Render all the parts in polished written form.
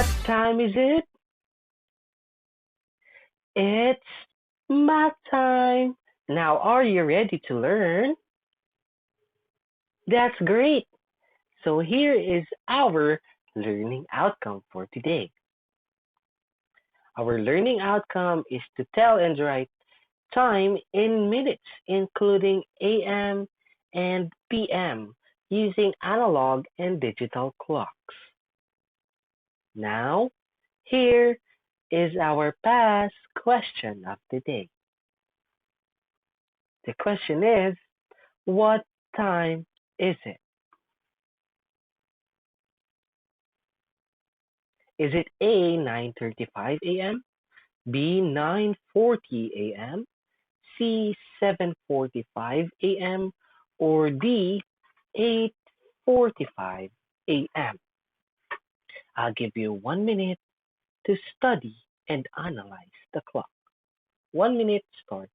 What time is it? It's math time. Now, are you ready to learn? That's great. So, here is our learning outcome for today. Our learning outcome is to tell and write time in minutes, including AM and PM, using analog and digital clocks. Now, here is our past question of the day. The question is, what time is it? Is it A 9:35 a.m., B 9:40 a.m., C 7:45 a.m., or D 8:45 a.m.? I'll give you 1 minute to study and analyze the clock. 1 minute starts.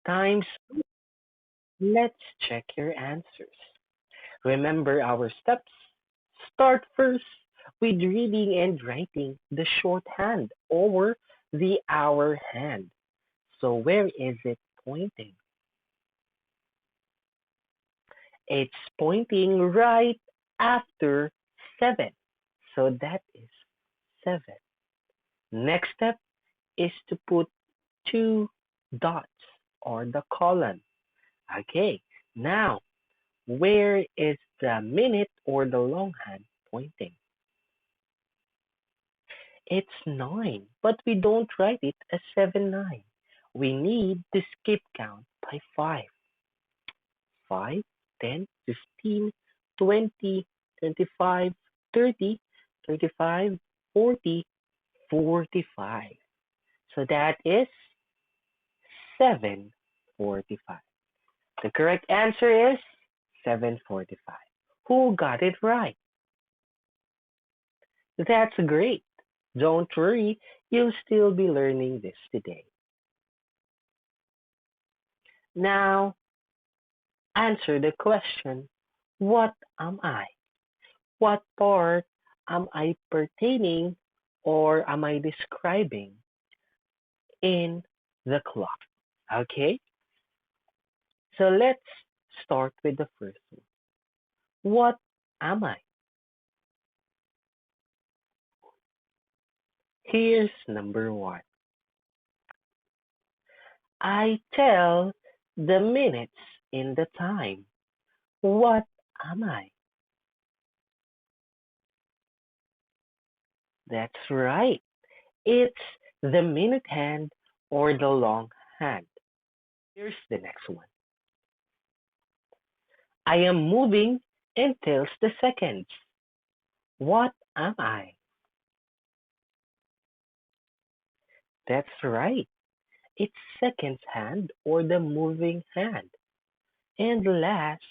Times. Let's check your answers. Remember our steps. Start first with reading and writing the shorthand or the hour hand. So where is it pointing? It's pointing right after 7. So that is 7. Next step is to put two dots or the colon. Okay, now where is the minute or the longhand pointing? It's 9, but we don't write it as 7-9. We need to skip count by 5. 5, 10, 15, 20, 25, 30, 35, 40, 45. So that is 7:45. The correct answer is 7:45. Who got it right? That's great. Don't worry, you'll still be learning this today. Now, answer the question, what am I? What part am I pertaining or am I describing in the clock? Okay, so let's start with the first one. What am I? Here's number one. I tell the minutes in the time. What am I? That's right. It's the minute hand or the long hand. Here's the next one. I am moving and tells the seconds. What am I? That's right. It's seconds hand or the moving hand. And last,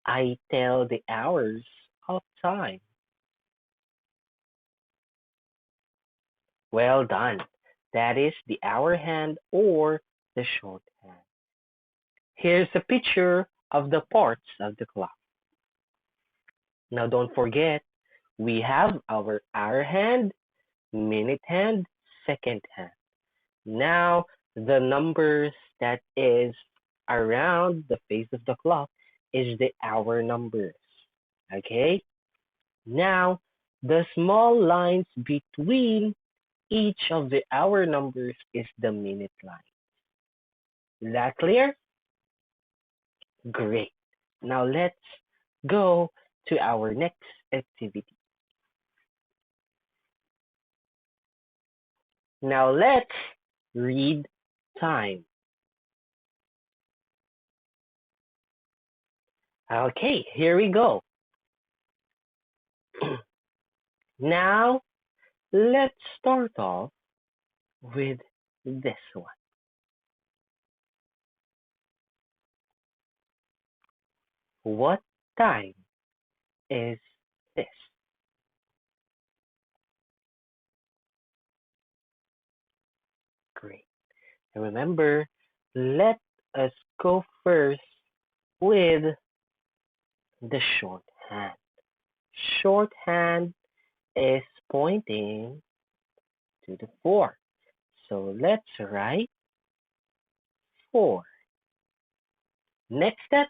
I tell the hours of time. Well done. That is the hour hand or the short hand. Here's a picture of the parts of the clock. Now don't forget, we have our hour hand, minute hand, second hand. Now the numbers that is around the face of the clock is the hour numbers. Okay? Now, the small lines between each of the hour numbers is the minute line. Is that clear? Great. Now let's go to our next activity. Now let's read time. Okay, here we go. Now let's start off with this one. What time is this? Great. And remember, let us go first with the shorthand. Shorthand is pointing to the 4. So let's write 4. Next step,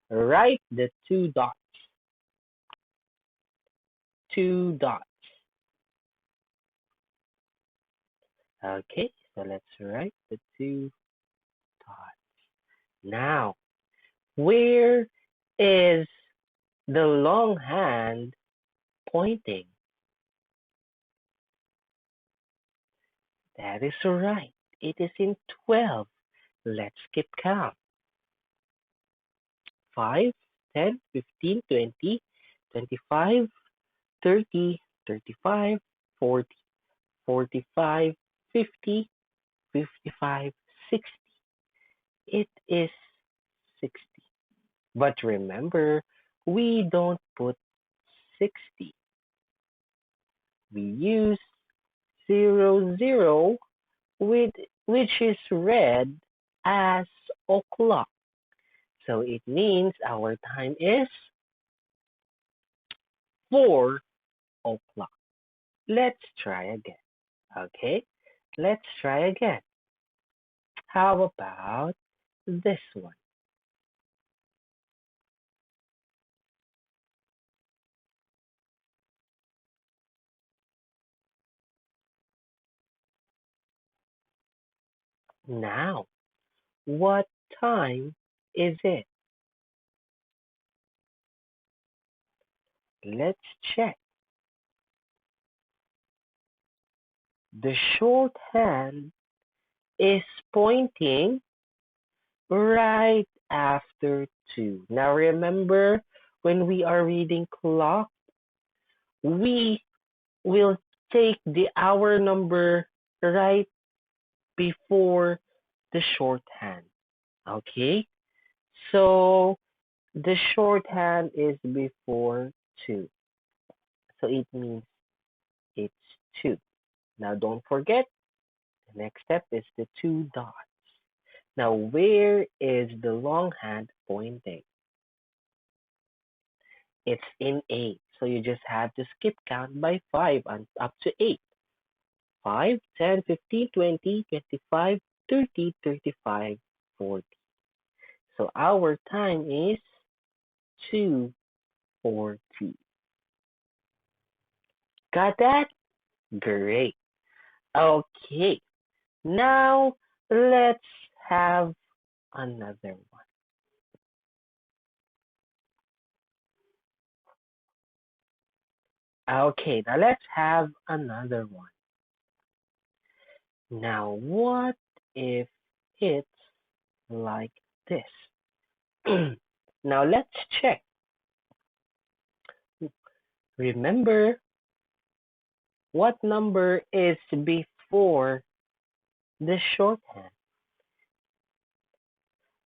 write the 2 dots. 2 dots. Okay, so let's write the 2 dots. Now, where is the long hand pointing? That is right. It is in 12. Let's keep count. 5, 10, 15, 20, 25, 30, 35, 40, 45, 50, 55, 60. It is 60. But remember, we don't put 60. We use 00, which is read as o'clock. So it means our time is 4 o'clock. Let's try again. Okay, let's try again. How about this one? Now, what time is it? Let's check. The shorthand is pointing right after 2. Now remember, when we are reading clock, we will take the hour number right before the shorthand. Okay? So the shorthand is before 2. So it means it's 2. Now don't forget, the next step is the 2 dots. Now where is the long hand pointing? It's in 8. So you just have to skip count by 5 and up to 8. 5, 10, 15, 20, 25, 30, 35, 40. So our time is 2:40. Got that? Great. Okay. Now let's have another one. Okay, now let's have another one. Now what if it's like this? Now let's check. Remember what number is before the shorthand?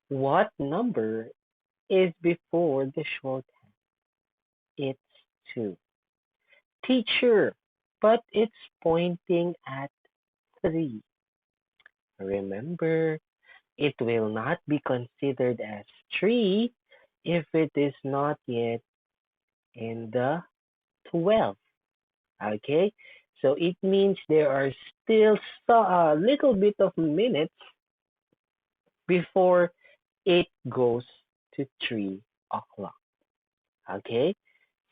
What number is before the shorthand? It's 2. Teacher, but it's pointing at 3. Remember, it will not be considered as 3 if it is not yet in the 12. Okay? So it means there are still a little bit of minutes before it goes to 3 o'clock. Okay?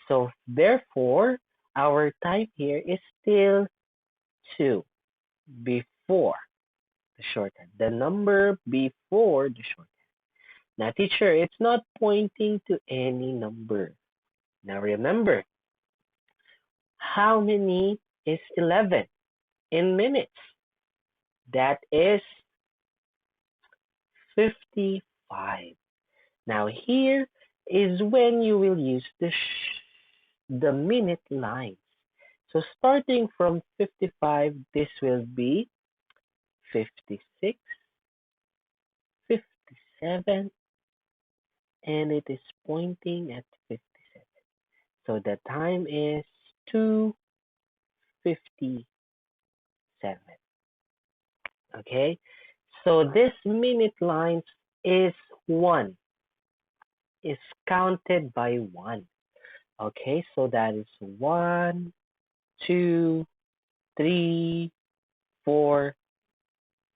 So therefore, our time here is still 2 before the shorthand. The number before the shorthand. Now, teacher, it's not pointing to any number. Now, remember, how many is 11 in minutes? That is 55. Now, here is when you will use the minute lines. So, starting from 55, this will be 56, 57, and it is pointing at 57. So the time is 2:57. Okay? So this minute lines is 1, is counted by 1. Okay? So that is 1, 2, 3, 4,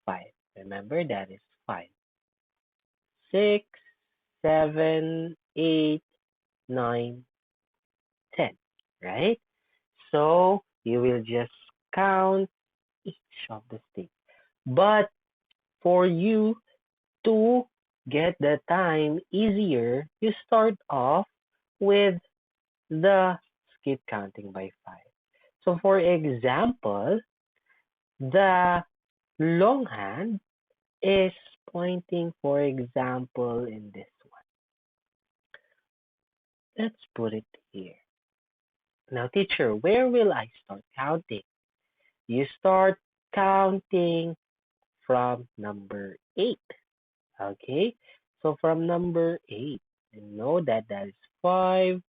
5. Remember, that is 5. 6, 7, 8, 9, 10. Right? So you will just count each of the sticks. But for you to get the time easier, you start off with the skip counting by 5. So for example, the long hand is pointing, for example, in this one. Let's put it here. Now, teacher, where will I start counting? You start counting from number 8. Okay, so from number 8, you know that that is 5,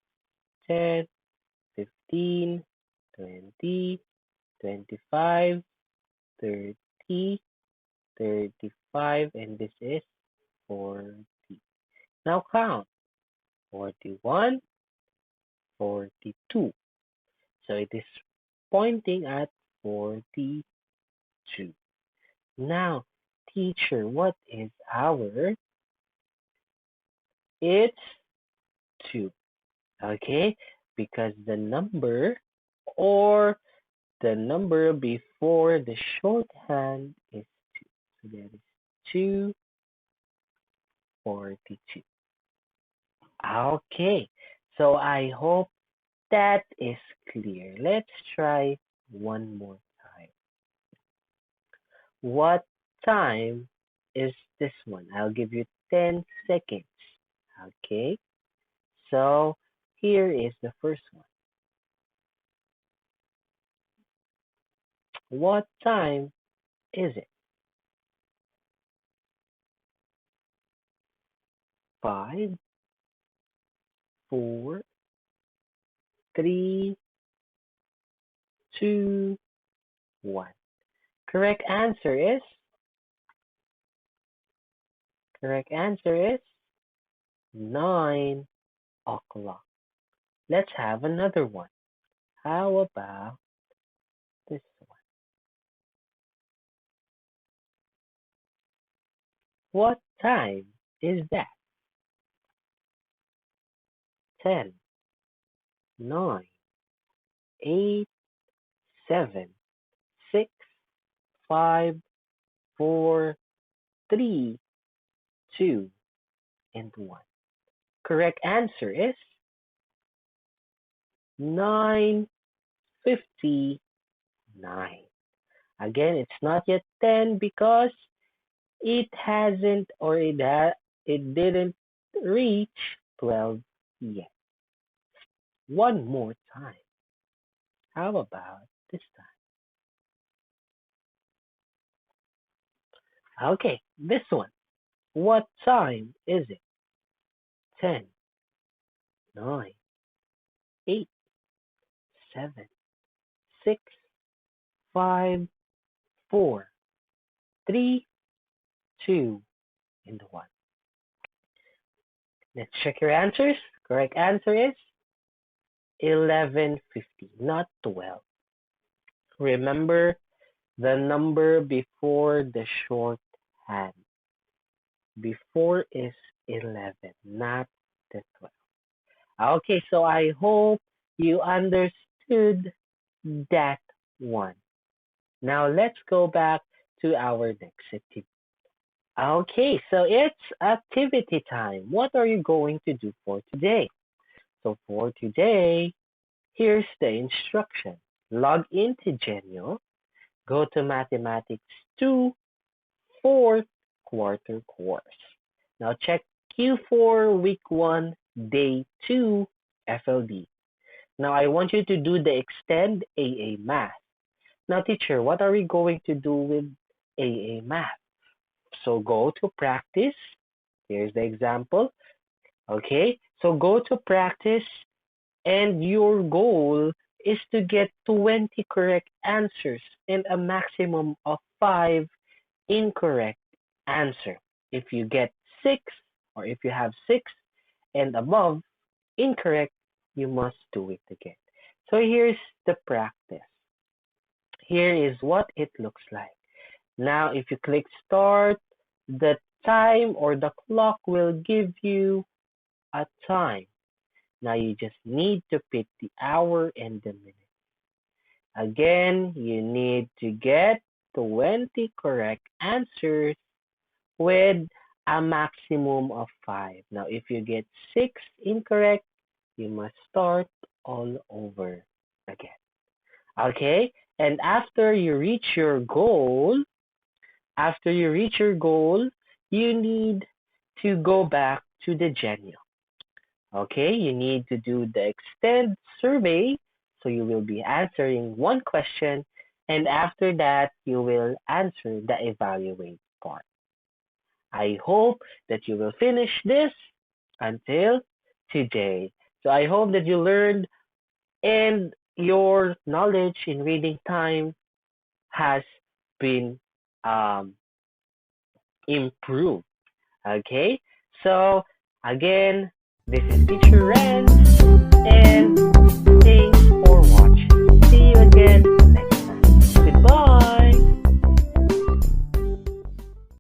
10, 15, 20, 25, 30, 35, and this is 40. Now count 41, 42. So it is pointing at 42. Now, teacher, what is our? It's 2. Okay, because the number or the number before the shorthand is 2. So that is 242. Okay, so I hope that is clear. Let's try one more time. What time is this one? I'll give you 10 seconds. Okay, so here is the first one. What time is it? 5, 4, 3, 2, 1. Correct answer is correct answer is 9 o'clock. Let's have another one. How about this one? What time is that? 10, 9, 8, 7, 6, 5, 4, 3, 2, and 1. Correct answer is 9:59. Again, it's not yet 10 because it hasn't or it didn't reach 12 yet. One more time. How about this time? Okay, this one. What time is it? 10, 9, 8, 7, 6, 5, 4, 3, 2, and 1. Let's check your answers. Correct answer is 11:50, not 12. Remember the number before the shorthand. Before is 11, not the 12. Okay, so I hope you understood that one. Now let's go back to our next activity. Okay, so it's activity time. What are you going to do for today? So for today, here's the instruction. Log into Genio, go to Mathematics 2 fourth quarter course. Now check Q4 week 1 day 2 FLD. Now I want you to do the extend AA math. Now teacher, what are we going to do with AA math? So go to practice. Here's the example. Okay, so go to practice and your goal is to get 20 correct answers and a maximum of 5 incorrect answer. If you get 6 or if you have 6 and above incorrect, you must do it again. So here's the practice. Here is what it looks like. Now, if you click start, the time or the clock will give you a time. Now you just need to pick the hour and the minute. Again, you need to get 20 correct answers with a maximum of 5. Now, if you get 6 incorrect, you must start all over again. Okay? And after you reach your goal, you need to go back to the Genio. Okay? You need to do the extend survey. So you will be answering one question, and after that, you will answer the evaluate part. I hope that you will finish this until today. So I hope that you learned and your knowledge in reading time has been um, improved. Okay, so again, this is Teacher Renz, and